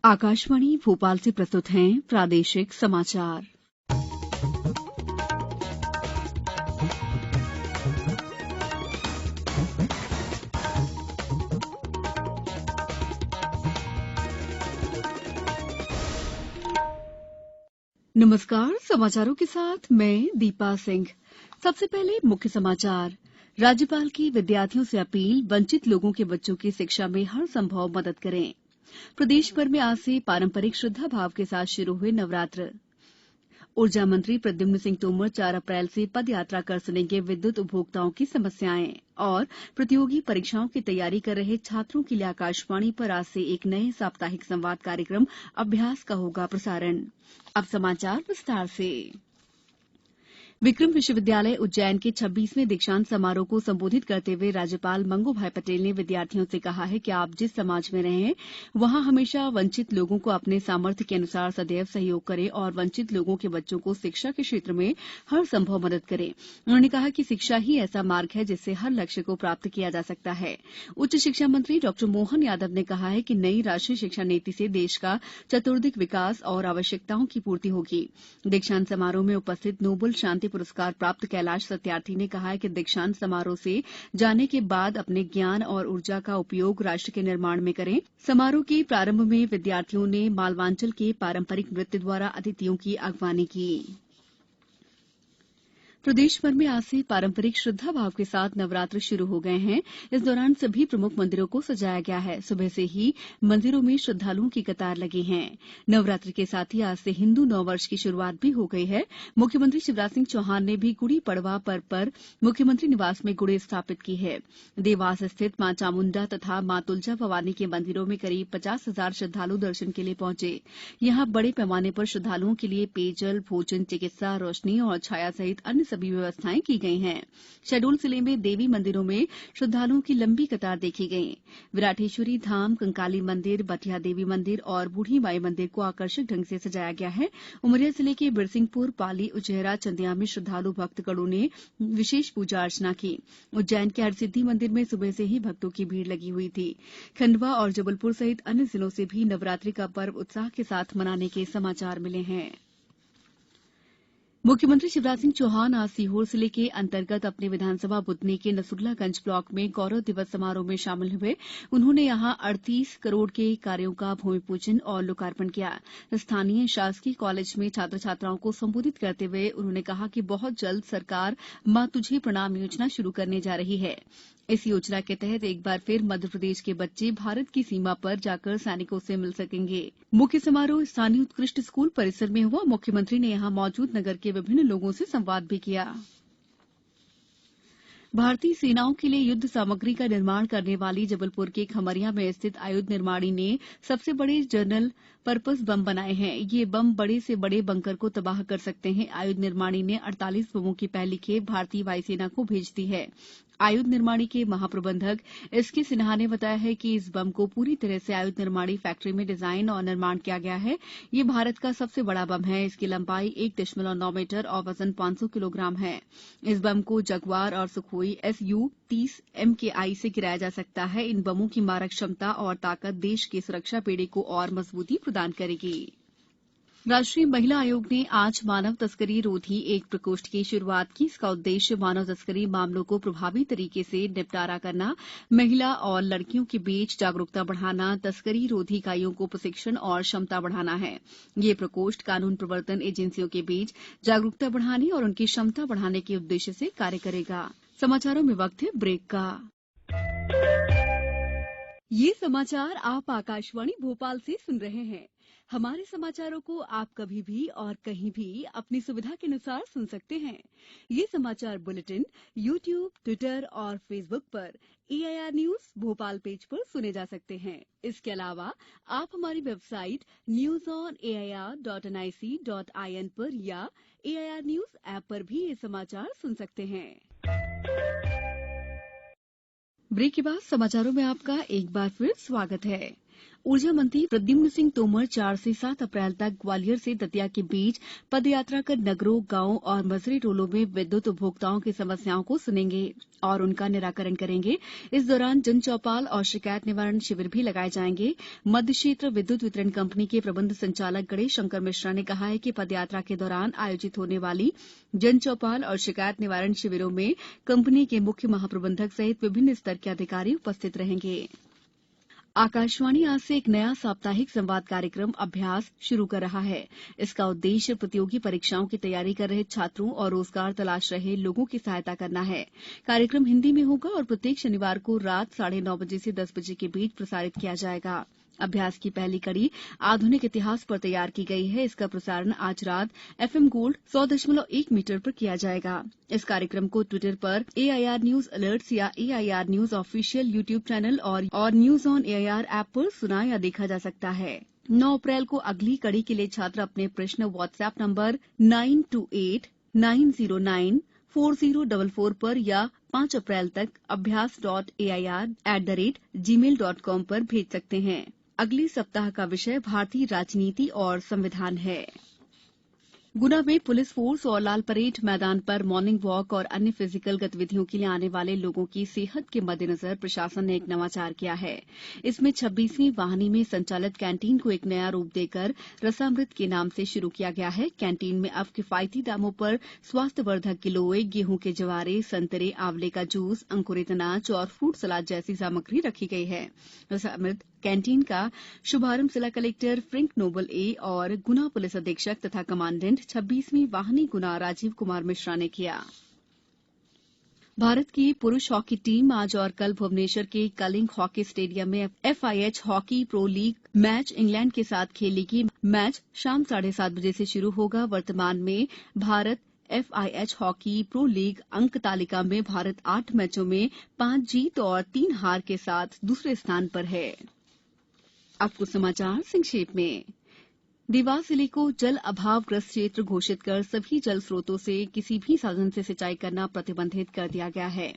आकाशवाणी भोपाल से प्रस्तुत हैं प्रादेशिक समाचार। नमस्कार, समाचारों के साथ मैं दीपा सिंह। सबसे पहले मुख्य समाचार। राज्यपाल की विद्यार्थियों से अपील, वंचित लोगों के बच्चों की शिक्षा में हर संभव मदद करें। प्रदेश भर में आज से पारंपरिक श्रद्धा भाव के साथ शुरू हुए नवरात्र। ऊर्जा मंत्री प्रद्युम्न सिंह तोमर 4 अप्रैल से पद यात्रा कर सुनेंगे विद्युत उपभोक्ताओं की समस्याएं। और प्रतियोगी परीक्षाओं की तैयारी कर रहे छात्रों के लिए आकाशवाणी पर आज से एक नए साप्ताहिक संवाद कार्यक्रम अभ्यास का होगा प्रसारण। अब समाचार विस्तार से। विक्रम विश्वविद्यालय उज्जैन के 26वें दीक्षांत समारोह को संबोधित करते हुए राज्यपाल मंगूभाई पटेल ने विद्यार्थियों से कहा है कि आप जिस समाज में रहे हैं वहां हमेशा वंचित लोगों को अपने सामर्थ्य के अनुसार सदैव सहयोग करें और वंचित लोगों के बच्चों को शिक्षा के क्षेत्र में हर संभव मदद करें। उन्होंने कहा कि शिक्षा ही ऐसा मार्ग है जिससे हर लक्ष्य को प्राप्त किया जा सकता है। उच्च शिक्षा मंत्री डॉ मोहन यादव ने कहा है कि नई राष्ट्रीय शिक्षा नीति से देश का चतुर्दिक विकास और आवश्यकताओं की पूर्ति होगी। दीक्षांत समारोह में उपस्थित नोबेल शांति पुरस्कार प्राप्त कैलाश सत्यार्थी ने कहा है कि दीक्षांत समारोह से जाने के बाद अपने ज्ञान और ऊर्जा का उपयोग राष्ट्र के निर्माण में करें। समारोह के प्रारंभ में विद्यार्थियों ने मालवांचल के पारंपरिक नृत्य द्वारा अतिथियों की अगवानी की। प्रदेश भर में आज से पारंपरिक श्रद्धा भाव के साथ नवरात्र शुरू हो गए हैं। इस दौरान सभी प्रमुख मंदिरों को सजाया गया है। सुबह से ही मंदिरों में श्रद्धालुओं की कतार लगी है। नवरात्र के साथ ही आज से हिंदू नववर्ष की शुरुआत भी हो गई है। मुख्यमंत्री शिवराज सिंह चौहान ने भी गुड़ी पड़वा पर्व पर मुख्यमंत्री निवास में गुड़ी स्थापित की है। देवास स्थित मां चामुंडा तथा मां तुलजा भवानी के मंदिरों में करीब 50,000 श्रद्धालु दर्शन के लिए पहुंचे। यहां बड़े पैमाने पर श्रद्धालुओं के लिए पेयजल, भोजन, चिकित्सा, रोशनी और छाया सहित अन्य सभी व्यवस्थाएं की गई हैं। शहडोल जिले में देवी मंदिरों में श्रद्धालुओं की लंबी कतार देखी गई। विराटेश्वरी धाम, कंकाली मंदिर, बटिया देवी मंदिर और बूढ़ी माई मंदिर को आकर्षक ढंग से सजाया गया है। उमरिया जिले के बिरसिंहपुर, पाली, उचेहरा, चंदिया में श्रद्धालु भक्तगणों ने विशेष पूजा अर्चना की। उज्जैन के हरसिद्धि मंदिर में सुबह से ही भक्तों की भीड़ लगी हुई थी। खंडवा और जबलपुर सहित अन्य जिलों से भी नवरात्रि का पर्व उत्साह के साथ मनाने के समाचार मिले हैं। मुख्यमंत्री शिवराज सिंह चौहान आज सीहोर जिले के अंतर्गत अपने विधानसभा बुधनी के नसुल्लागंज ब्लॉक में गौरव दिवस समारोह में शामिल हुए। उन्होंने यहां 38 करोड़ के कार्यों का भूमि पूजन और लोकार्पण किया। स्थानीय शासकीय कॉलेज में छात्र छात्राओं को संबोधित करते हुए उन्होंने कहा कि बहुत जल्द सरकार मां तुझे प्रणाम योजना शुरू करने जा रही है। इस योजना के तहत एक बार फिर मध्य प्रदेश के बच्चे भारत की सीमा पर जाकर सैनिकों से मिल सकेंगे। मुख्य समारोह स्थानीय उत्कृष्ट स्कूल परिसर में हुआ। मुख्यमंत्री ने यहां मौजूद नगर के विभिन्न लोगों से संवाद भी किया। भारतीय सेनाओं के लिए युद्ध सामग्री का निर्माण करने वाली जबलपुर के खमरिया में स्थित आयुध निर्माणी ने सबसे बड़े जनरल पर्पस बम बनाए हैं। ये बम बड़े से बड़े बंकर को तबाह कर सकते हैं। आयुध निर्माणी ने 48 बमों की पहली खेप भारतीय वायुसेना को भेज दी है। आयुध निर्माणी के महाप्रबंधक एसके सिन्हा ने बताया है कि इस बम को पूरी तरह से आयुध निर्माणी फैक्ट्री में डिजाइन और निर्माण किया गया है। ये भारत का सबसे बड़ा बम है। इसकी लंबाई 1.9 मीटर और वजन 500 किलोग्राम है। इस बम को जगुआर और सुखोई SU-30 MKI से गिराया जा सकता है। इन बमों की मारक क्षमता और ताकत देश के सुरक्षा बेड़े को और मजबूती प्रदान करेगी। राष्ट्रीय महिला आयोग ने आज मानव तस्करी रोधी एक प्रकोष्ठ की शुरुआत की। इसका उद्देश्य मानव तस्करी मामलों को प्रभावी तरीके से निपटारा करना, महिला और लड़कियों के बीच जागरूकता बढ़ाना, तस्करी रोधी इकाइयों को प्रशिक्षण और क्षमता बढ़ाना है। ये प्रकोष्ठ कानून प्रवर्तन एजेंसियों के बीच जागरूकता बढ़ाने और उनकी क्षमता बढ़ाने के उद्देश्य से कार्य करेगा। समाचारों में वक्त है ब्रेक का। ये समाचार आप आकाशवाणी भोपाल से सुन रहे हैं। हमारे समाचारों को आप कभी भी और कहीं भी अपनी सुविधा के अनुसार सुन सकते हैं। ये समाचार बुलेटिन YouTube, ट्विटर और फेसबुक पर AIR न्यूज भोपाल पेज पर सुने जा सकते हैं। इसके अलावा आप हमारी वेबसाइट newsonair.nic.in पर या AIR न्यूज ऐप पर भी ये समाचार सुन सकते हैं। ब्रेक के बाद समाचारों में आपका एक बार फिर स्वागत है। ऊर्जा मंत्री प्रद्युम्न सिंह तोमर 4 से 7 अप्रैल तक ग्वालियर से दतिया के बीच पदयात्रा कर नगरों, गांवों और मजरे टोलों में विद्युत उपभोक्ताओं की समस्याओं को सुनेंगे और उनका निराकरण करेंगे। इस दौरान जन चौपाल और शिकायत निवारण शिविर भी लगाए जाएंगे। मध्य क्षेत्र विद्युत वितरण कंपनी के प्रबंध संचालक गणेश शंकर मिश्रा ने कहा है कि पदयात्रा के दौरान आयोजित होने वाली जन चौपाल और शिकायत निवारण शिविरों में कंपनी के मुख्य महाप्रबंधक सहित विभिन्न स्तर के अधिकारी उपस्थित रहेंगे। आकाशवाणी आज से एक नया साप्ताहिक संवाद कार्यक्रम अभ्यास शुरू कर रहा है। इसका उद्देश्य प्रतियोगी परीक्षाओं की तैयारी कर रहे छात्रों और रोजगार तलाश रहे लोगों की सहायता करना है। कार्यक्रम हिंदी में होगा और प्रत्येक शनिवार को रात 9:30 बजे से 10 बजे के बीच प्रसारित किया जाएगा। अभ्यास की पहली कड़ी आधुनिक इतिहास पर तैयार की गई है। इसका प्रसारण आज रात FM गोल्ड 100.1 मीटर पर किया जाएगा। इस कार्यक्रम को ट्विटर पर AIR न्यूज अलर्ट्स या AIR news official YouTube channel और न्यूज ऑन AIR ऐप पर सुना या देखा जा सकता है। 9 अप्रैल को अगली कड़ी के लिए छात्र अपने प्रश्न व्हाट्सएप नंबर 9289094044 पर या 5 अप्रैल तक abhyas.air@gmail.com पर भेज सकते हैं। अगले सप्ताह का विषय भारतीय राजनीति और संविधान है। गुना में पुलिस फोर्स और लाल परेड मैदान पर मॉर्निंग वॉक और अन्य फिजिकल गतिविधियों के लिए आने वाले लोगों की सेहत के मद्देनजर प्रशासन ने एक नवाचार किया है। इसमें 26वीं वाहिनी में संचालित कैंटीन को एक नया रूप देकर रसामृत के नाम से शुरू किया गया है। कैंटीन में अब किफायती दामों पर स्वास्थ्यवर्धक गिलोय, गेहूं के जवारे, संतरे, आंवले का जूस, अंकुरित अनाज और फ्रूट सलाद जैसी सामग्री रखी गई है। रसामृत कैंटीन का शुभारंभ जिला कलेक्टर फ्रैंक नोबल और गुना पुलिस अधीक्षक तथा कमांडेंट 26वीं वाहिनी गुना राजीव कुमार मिश्रा ने किया। भारत की पुरुष हॉकी टीम आज और कल भुवनेश्वर के कलिंग हॉकी स्टेडियम में FIH hockey pro league match England के साथ खेलेगी। मैच शाम 7:30 बजे से शुरू होगा। वर्तमान में Bharat FIH hockey pro league अंक तालिका में भारत 8 मैचों में 5 जीत और 3 हार के साथ दूसरे स्थान पर है। अब कुछ समाचार संक्षेप में। देवास जिले को जल अभाव ग्रस्त क्षेत्र घोषित कर सभी जल स्रोतों से किसी भी साधन से सिंचाई करना प्रतिबंधित कर दिया गया है।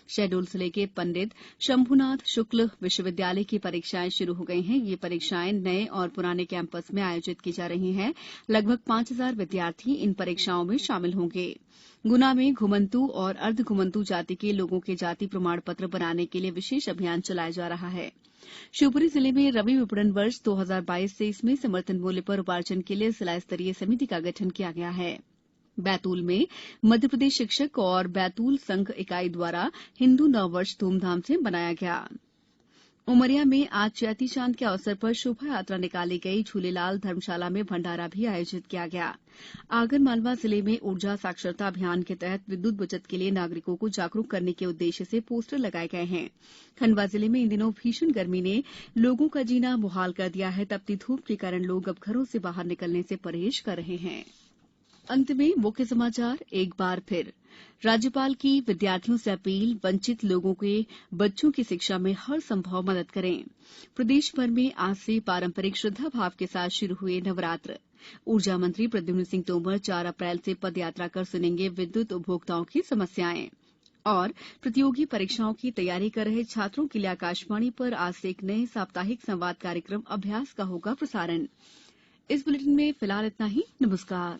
शहडोल जिले के पंडित शंभुनाथ शुक्ल विश्वविद्यालय की परीक्षाएं शुरू हो गई हैं। ये परीक्षाएं नए और पुराने कैंपस में आयोजित की जा रही हैं। लगभग 5000 विद्यार्थी इन परीक्षाओं में शामिल होंगे। गुना में घुमंतू और अर्ध घुमंतू जाति के लोगों के जाति प्रमाण पत्र बनाने के लिए विशेष अभियान चलाया जा रहा है। शिवपुरी जिले में रबी विपणन वर्ष 2022-23 में समर्थन मूल्य पर उपार्जन के लिए जिला स्तरीय समिति का गठन किया गया है। बैतूल में मध्यप्रदेश शिक्षक और बैतूल संघ इकाई द्वारा हिंदू नववर्ष धूमधाम से मनाया गया। उमरिया में आज चैती चांद के अवसर पर शोभा यात्रा निकाली गई। झूलेलाल धर्मशाला में भंडारा भी आयोजित किया गया। आगरमालवा जिले में ऊर्जा साक्षरता अभियान के तहत विद्युत बचत के लिए नागरिकों को जागरूक करने के उद्देश्य से पोस्टर लगाए गए हैं। खंडवा जिले में इन दिनों भीषण गर्मी ने लोगों का जीना मुहाल कर दिया है। तपती धूप के कारण लोग अब घरों से बाहर निकलने से परहेज कर रहे हैं। अंत में मुख्य समाचार एक बार फिर। राज्यपाल की विद्यार्थियों से अपील, वंचित लोगों के बच्चों की शिक्षा में हर संभव मदद करें। प्रदेश भर में आज से पारंपरिक श्रद्धा भाव के साथ शुरू हुए नवरात्र। ऊर्जा मंत्री प्रद्युम्न सिंह तोमर 4 अप्रैल से पदयात्रा कर सुनेंगे विद्युत उपभोक्ताओं की समस्याएं। और प्रतियोगी परीक्षाओं की तैयारी कर रहे छात्रों के लिए आकाशवाणी पर आज से एक नए साप्ताहिक संवाद कार्यक्रम अभ्यास का होगा प्रसारण। इस बुलेटिन में फिलहाल इतना ही। नमस्कार।